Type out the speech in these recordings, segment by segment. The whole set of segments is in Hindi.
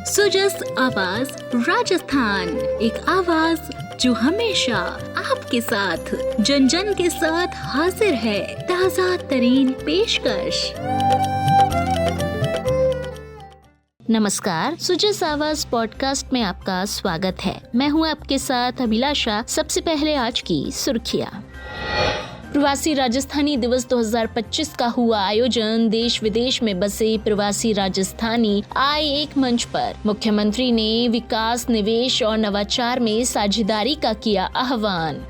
सुजस आवाज राजस्थान, एक आवाज जो हमेशा आपके साथ, जन जन के साथ हाजिर है। ताज़ा तरीन पेशकश। नमस्कार, सुजस आवाज पॉडकास्ट में आपका स्वागत है। मैं हूँ आपके साथ अभिलाषा। सबसे पहले आज की सुर्खियाँ। प्रवासी राजस्थानी दिवस 2025 का हुआ आयोजन। देश विदेश में बसे प्रवासी राजस्थानी आए एक मंच पर। मुख्यमंत्री ने विकास, निवेश और नवाचार में साझेदारी का किया आह्वान।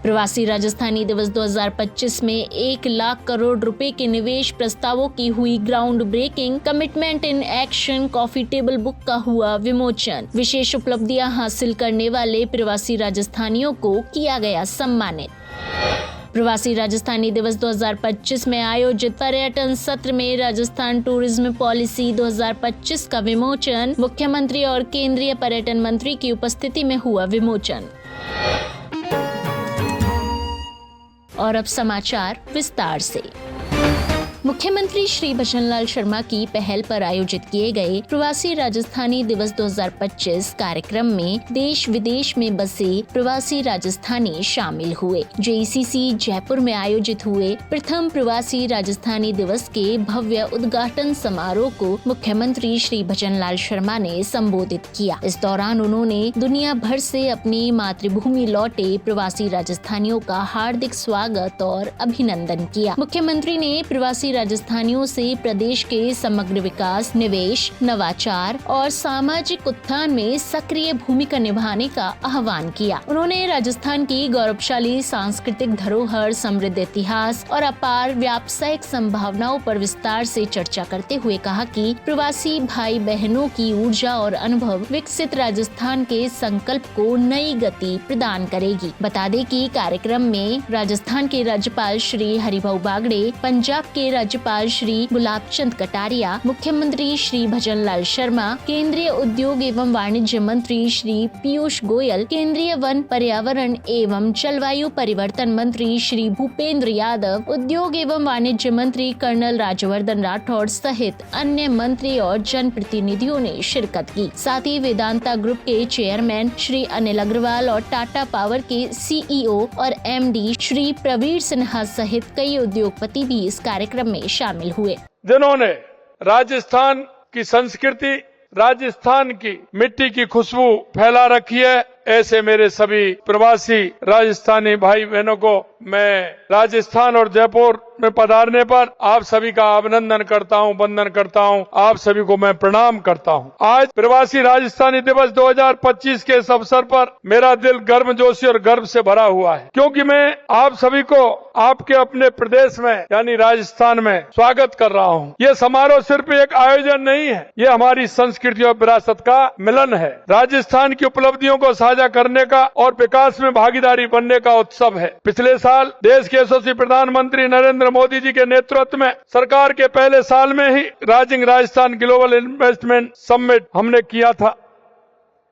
प्रवासी राजस्थानी दिवस 2025 में 1 लाख करोड़ रुपए के निवेश प्रस्तावों की हुई ground breaking. Commitment in action coffee table book का हुआ विमोचन। विशेष उपलब्धियां हासिल करने वाले प्रवासी राजस्थानियों को किया गया सम्मानित। प्रवासी राजस्थानी दिवस 2025 में आयोजित पर्यटन सत्र में राजस्थान टूरिज्म पॉलिसी 2025 का विमोचन। मुख्यमंत्री और केंद्रीय पर्यटन मंत्री की उपस्थिति में हुआ विमोचन। और अब समाचार विस्तार से। मुख्यमंत्री श्री भजनलाल शर्मा की पहल पर आयोजित किए गए प्रवासी राजस्थानी दिवस 2025 कार्यक्रम में देश विदेश में बसे प्रवासी राजस्थानी शामिल हुए। जेईसीसी जयपुर में आयोजित हुए प्रथम प्रवासी राजस्थानी दिवस के भव्य उद्घाटन समारोह को मुख्यमंत्री श्री भजनलाल शर्मा ने संबोधित किया। इस दौरान उन्होंने दुनिया भर से अपनी मातृभूमि लौटे प्रवासी राजस्थानियों का हार्दिक स्वागत और अभिनंदन किया। मुख्यमंत्री ने प्रवासी राजस्थानियों से प्रदेश के समग्र विकास, निवेश, नवाचार और सामाजिक उत्थान में सक्रिय भूमिका निभाने का आह्वान किया। उन्होंने राजस्थान की गौरवशाली सांस्कृतिक धरोहर, समृद्ध इतिहास और अपार व्यावसायिक संभावनाओं पर विस्तार से चर्चा करते हुए कहा कि प्रवासी भाई बहनों की ऊर्जा और अनुभव विकसित राजस्थान के संकल्प को नई गति प्रदान करेगी। बता दें कि कार्यक्रम में राजस्थान के राज्यपाल श्री हरिभाऊ बागड़े, पंजाब के राज्यपाल श्री गुलाब चंद कटारिया, मुख्यमंत्री श्री भजनलाल शर्मा, केंद्रीय उद्योग एवं वाणिज्य मंत्री श्री पीयूष गोयल, केंद्रीय वन, पर्यावरण एवं जलवायु परिवर्तन मंत्री श्री भूपेंद्र यादव, उद्योग एवं वाणिज्य मंत्री कर्नल राज्यवर्धन राठौड़ सहित अन्य मंत्री और जनप्रतिनिधियों ने शिरकत की। साथ ही वेदांता ग्रुप के चेयरमैन श्री अनिल अग्रवाल और टाटा पावर के सीईओ और एमडी श्री प्रवीर सिन्हा सहित कई उद्योगपति भी इस कार्यक्रम में शामिल हुए। जिन्होंने राजस्थान की संस्कृति, राजस्थान की मिट्टी की खुशबू फैला रखी है, ऐसे मेरे सभी प्रवासी राजस्थानी भाई बहनों को मैं राजस्थान और जयपुर में पधारने पर आप सभी का अभिनंदन करता हूं, वंदन करता हूं। आप सभी को मैं प्रणाम करता हूं। आज प्रवासी राजस्थानी दिवस 2025 के इस अवसर पर मेरा दिल गर्मजोशी और गर्व से भरा हुआ है, क्योंकि मैं आप सभी को आपके अपने प्रदेश में यानी राजस्थान में स्वागत कर रहा हूं। ये समारोह सिर्फ एक आयोजन नहीं है, ये हमारी संस्कृति और विरासत का मिलन है। राजस्थान की उपलब्धियों को साझा करने का और विकास में भागीदारी बनने का उत्सव है। पिछले साल देश के यशस्वी प्रधानमंत्री नरेंद्र मोदी जी के नेतृत्व में सरकार के पहले साल में ही rising Rajasthan global investment summit हमने किया था।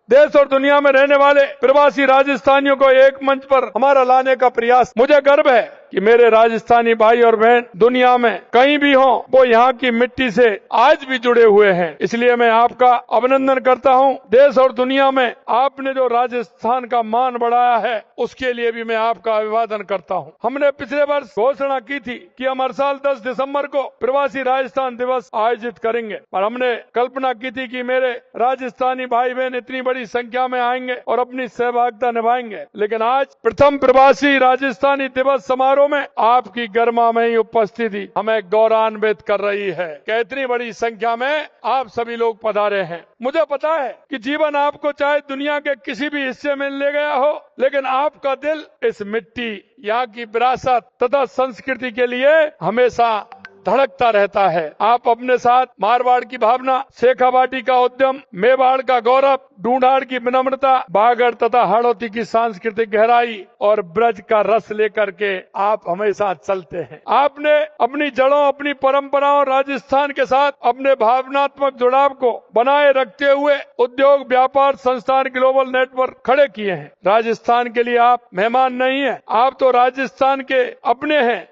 देश और दुनिया में रहने वाले प्रवासी राजस्थानियों को एक मंच पर हमारा लाने का प्रयास। मुझे गर्व है कि मेरे राजस्थानी भाई और बहन दुनिया में कहीं भी हों, वो यहाँ की मिट्टी से आज भी जुड़े हुए हैं। इसलिए मैं आपका अभिनंदन करता हूँ। देश और दुनिया में आपने जो राजस्थान का मान बढ़ाया है, उसके लिए भी मैं आपका अभिवादन करता हूँ। हमने पिछले वर्ष घोषणा की थी कि हम हर साल 10 दिसंबर को प्रवासी राजस्थान दिवस आयोजित करेंगे, और हमने कल्पना की थी कि मेरे राजस्थानी भाई बहन इतनी बड़ी संख्या में आएंगे और अपनी सहभागिता निभाएंगे। लेकिन आज प्रथम प्रवासी राजस्थानी दिवस समारोह में आपकी गर्मामयी उपस्थिति हमें गौरवान्वित कर रही है कि इतनी बड़ी संख्या में आप सभी लोग पधारे हैं। मुझे पता है कि जीवन आपको चाहे दुनिया के किसी भी हिस्से में ले गया हो, लेकिन आपका दिल इस मिट्टी, यहाँ की विरासत तथा संस्कृति के लिए हमेशा धड़कता रहता है। आप अपने साथ मारवाड़ की भावना, शेखावाटी का उद्यम, मेवाड़ का गौरव, ढूंढाड़ की विनम्रता, बागड़ तथा हाड़ौती की सांस्कृतिक गहराई और ब्रज का रस लेकर के आप हमेशा चलते हैं। आपने अपनी जड़ों, अपनी परंपराओं, राजस्थान के साथ अपने भावनात्मक जुड़ाव को बनाए रखते हुए उद्योग, व्यापार, संस्थान, ग्लोबल नेटवर्क खड़े किए हैं। राजस्थान के लिए आप मेहमान नहीं है, आप तो राजस्थान के अपने हैं।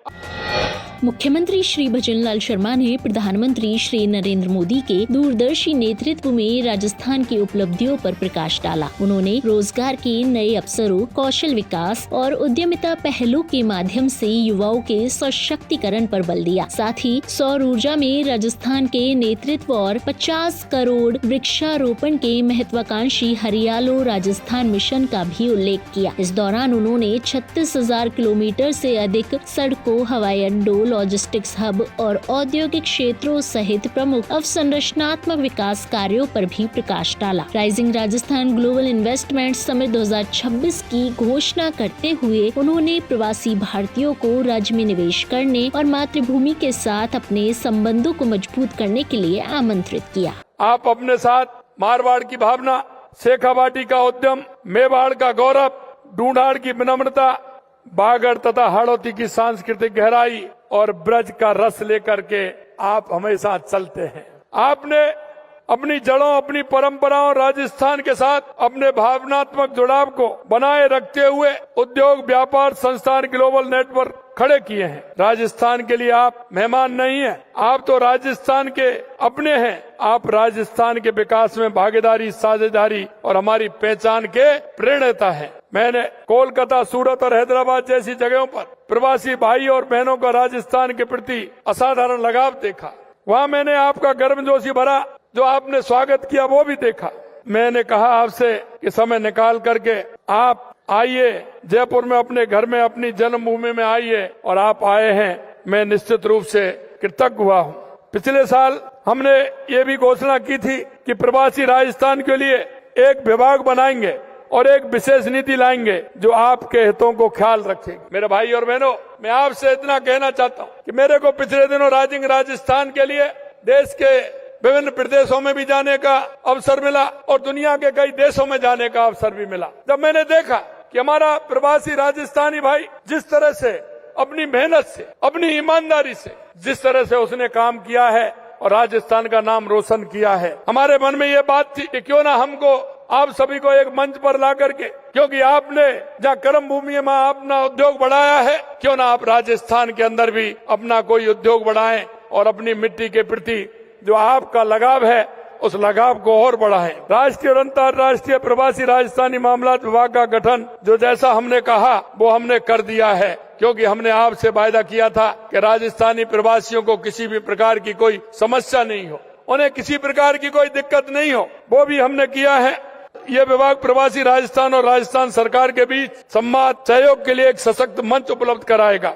मुख्यमंत्री श्री भजनलाल शर्मा ने प्रधानमंत्री श्री नरेंद्र मोदी के दूरदर्शी नेतृत्व में राजस्थान की उपलब्धियों पर प्रकाश डाला। उन्होंने रोजगार के नए अवसरों, कौशल विकास और उद्यमिता पहलों के माध्यम से युवाओं के सशक्तिकरण पर बल दिया। साथ ही सौर ऊर्जा में राजस्थान के नेतृत्व और 50 करोड़ वृक्षारोपण के महत्वाकांक्षी हरियालो राजस्थान मिशन का भी उल्लेख किया। इस दौरान उन्होंने 36,000 किलोमीटर से अधिक सड़कों, हवाई अड्डों, लॉजिस्टिक्स हब और औद्योगिक क्षेत्रों सहित प्रमुख अवसंरचनात्मक विकास कार्यों पर भी प्रकाश डाला। Rising Rajasthan global investment summit 2026 की घोषणा करते हुए उन्होंने प्रवासी भारतीयों को राज्य में निवेश करने और मातृभूमि के साथ अपने संबंधों को मजबूत करने के लिए आमंत्रित किया। आप अपने साथ मारवाड़ की भावना, शेखावाटी का उद्यम, मेवाड़ का गौरव, ढूंढाड़ की विनम्रता, बागड़ तथा हाड़ौती की सांस्कृतिक गहराई और ब्रज का रस लेकर के आप हमेशा चलते हैं। आपने अपनी जड़ों, अपनी परंपराओं, राजस्थान के साथ अपने भावनात्मक जुड़ाव को बनाए रखते हुए उद्योग, व्यापार, संस्थान, ग्लोबल नेटवर्क खड़े किए हैं। राजस्थान के लिए आप मेहमान नहीं हैं, आप तो राजस्थान के अपने हैं। आप राजस्थान के विकास में भागीदारी, साझेदारी और हमारी पहचान के प्रेरणा हैं। मैंने कोलकाता, सूरत और हैदराबाद जैसी जगहों पर प्रवासी भाई और बहनों का राजस्थान के प्रति असाधारण लगाव देखा। वहाँ मैंने आपका गर्मजोशी भरा जो आपने स्वागत किया वो भी देखा। मैंने कहा आपसे कि समय निकाल करके आप आइए, जयपुर में अपने घर में, अपनी जन्मभूमि में आइए, और आप आए हैं, मैं निश्चित रूप से कृतज्ञ हुआ हूँ। पिछले साल हमने ये भी घोषणा की थी कि प्रवासी राजस्थान के लिए एक विभाग बनाएंगे और एक विशेष नीति लाएंगे जो आपके हितों को ख्याल रखेगी। मेरे भाई और बहनों, मैं आपसे इतना कहना चाहता हूँ कि मेरे को पिछले दिनों राइजिंग राजस्थान के लिए देश के विभिन्न प्रदेशों में भी जाने का अवसर मिला और दुनिया के कई देशों में जाने का अवसर भी मिला। जब मैंने देखा कि हमारा प्रवासी राजस्थानी भाई जिस तरह से अपनी मेहनत से, अपनी ईमानदारी से जिस तरह से उसने काम किया है और राजस्थान का नाम रोशन किया है, हमारे मन में ये बात थी कि क्यों ना हमको आप सभी को एक मंच पर ला करके, क्योंकि आपने जहाँ कर्म भूमि में अपना उद्योग बढ़ाया है, क्यों ना आप राजस्थान के अंदर भी अपना कोई उद्योग बढ़ाएं और अपनी मिट्टी के प्रति जो आपका लगाव है उस लगाव को और बढ़ाएं। राष्ट्रीय और अंतर्राष्ट्रीय प्रवासी राजस्थानी मामलात विभाग का गठन जो जैसा हमने कहा वो हमने कर दिया है, क्योंकि हमने आपसे वायदा किया था कि राजस्थानी प्रवासियों को किसी भी प्रकार की कोई समस्या नहीं हो, उन्हें किसी प्रकार की कोई दिक्कत नहीं हो, वो भी हमने किया है। यह विभाग प्रवासी राजस्थान और राजस्थान सरकार के बीच संवाद, सहयोग के लिए एक सशक्त मंच उपलब्ध कराएगा।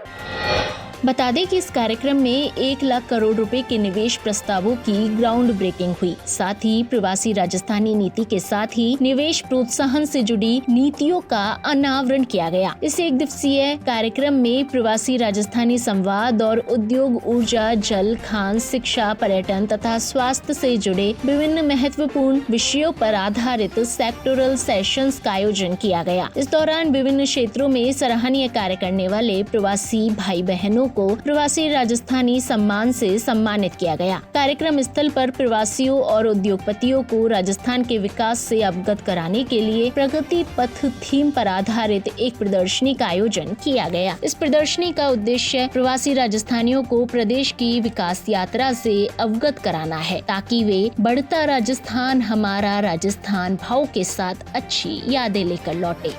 बता दें कि इस कार्यक्रम में 1 लाख करोड़ रुपए के निवेश प्रस्तावों की ग्राउंड ब्रेकिंग हुई। साथ ही प्रवासी राजस्थानी नीति के साथ ही निवेश प्रोत्साहन से जुड़ी नीतियों का अनावरण किया गया। इस 1 दिवसीय कार्यक्रम में प्रवासी राजस्थानी संवाद और उद्योग, ऊर्जा, जल, खान, शिक्षा, पर्यटन तथा स्वास्थ्य से जुड़े विभिन्न महत्वपूर्ण विषयों पर आधारित सेक्टोरल सेशंस का आयोजन किया गया। इस दौरान विभिन्न क्षेत्रों में सराहनीय कार्य करने वाले प्रवासी भाई बहनों को प्रवासी राजस्थानी सम्मान से सम्मानित किया गया। कार्यक्रम स्थल पर प्रवासियों और उद्योगपतियों को राजस्थान के विकास से अवगत कराने के लिए प्रगति पथ थीम पर आधारित एक प्रदर्शनी का आयोजन किया गया। इस प्रदर्शनी का उद्देश्य प्रवासी राजस्थानियों को प्रदेश की विकास यात्रा से अवगत कराना है, ताकि वे बढ़ता राजस्थान हमारा राजस्थान भाव के साथ अच्छी यादें लेकर लौटे।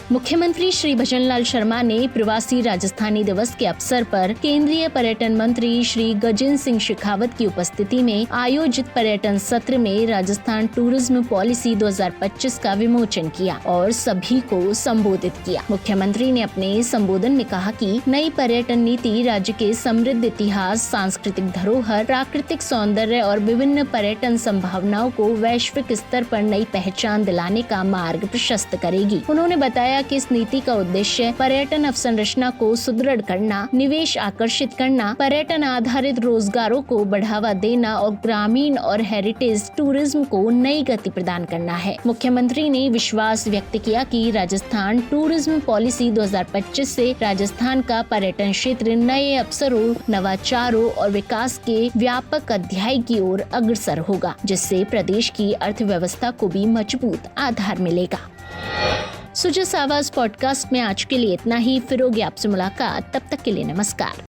मुख्यमंत्री श्री भजनलाल शर्मा ने प्रवासी राजस्थानी दिवस के अवसर पर केंद्रीय पर्यटन मंत्री श्री गजेंद्र सिंह शेखावत की उपस्थिति में आयोजित पर्यटन सत्र में राजस्थान टूरिज्म पॉलिसी 2025 का विमोचन किया और सभी को संबोधित किया। मुख्यमंत्री ने अपने संबोधन में कहा कि नई पर्यटन नीति राज्य के समृद्ध इतिहास, सांस्कृतिक धरोहर, प्राकृतिक सौंदर्य और विभिन्न पर्यटन संभावनाओं को वैश्विक स्तर पर नई पहचान दिलाने का मार्ग प्रशस्त करेगी। उन्होंने बताया कि इस नीति का उद्देश्य पर्यटन अवसंरचना को सुदृढ़ करना, निवेश आकर्षित करना, पर्यटन आधारित रोजगारों को बढ़ावा देना और ग्रामीण और हेरिटेज टूरिज्म को नई गति प्रदान करना है। मुख्यमंत्री ने विश्वास व्यक्त किया कि राजस्थान टूरिज्म पॉलिसी 2025 से राजस्थान का पर्यटन क्षेत्र नए अवसरों, नवाचारों और विकास के व्यापक अध्याय की ओर अग्रसर होगा, जिससे प्रदेश की अर्थव्यवस्था को भी मजबूत आधार मिलेगा। सुजस आवाज पॉडकास्ट में आज के लिए इतना ही। फिर होगी आपसे मुलाकात, तब तक के लिए नमस्कार।